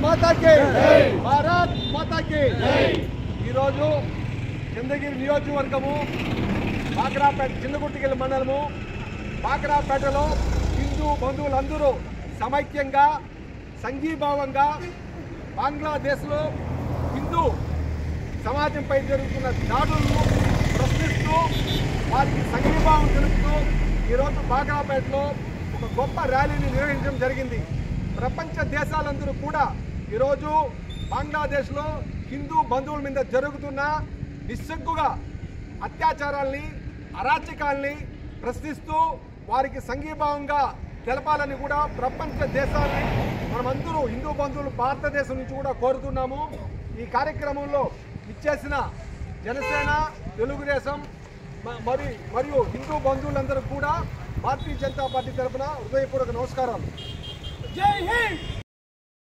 మాతా కి భారత్ మాతా కి ఈ రోజు చంద్రగిరి నియోజకవర్గము బాక్రాపేట చిన్నగుట్టిగల్ మండలము బాక్రాపేటలో హిందూ బంధువులందరూ సమైక్యంగా సంఘీభావంగా బంగ్లాదేశ్లో హిందూ సమాజంపై జరుగుతున్న దాడులను ప్రశ్నిస్తూ వారికి సంఘీభావం తెలుపుతూ ఈరోజు బాక్రాపేటలో ఒక గొప్ప ర్యాలీని నిర్వహించడం జరిగింది. ప్రపంచ దేశాలందరూ కూడా ఈరోజు బంగ్లాదేశ్లో హిందూ బంధువుల మీద జరుగుతున్న నిస్సగ్గుగా అత్యాచారాల్ని అరాచకాల్ని ప్రశ్నిస్తూ వారికి సంఘీభావంగా తెలపాలని కూడా ప్రపంచ దేశాలని మనమందరూ హిందూ బంధువులు భారతదేశం నుంచి కూడా కోరుతున్నాము. ఈ కార్యక్రమంలో ఇచ్చేసిన జనసేన తెలుగుదేశం మరియు హిందూ బంధువులందరూ కూడా భారతీయ జనతా పార్టీ తరఫున హృదయపూర్వక నమస్కారాలు. జై హింద్.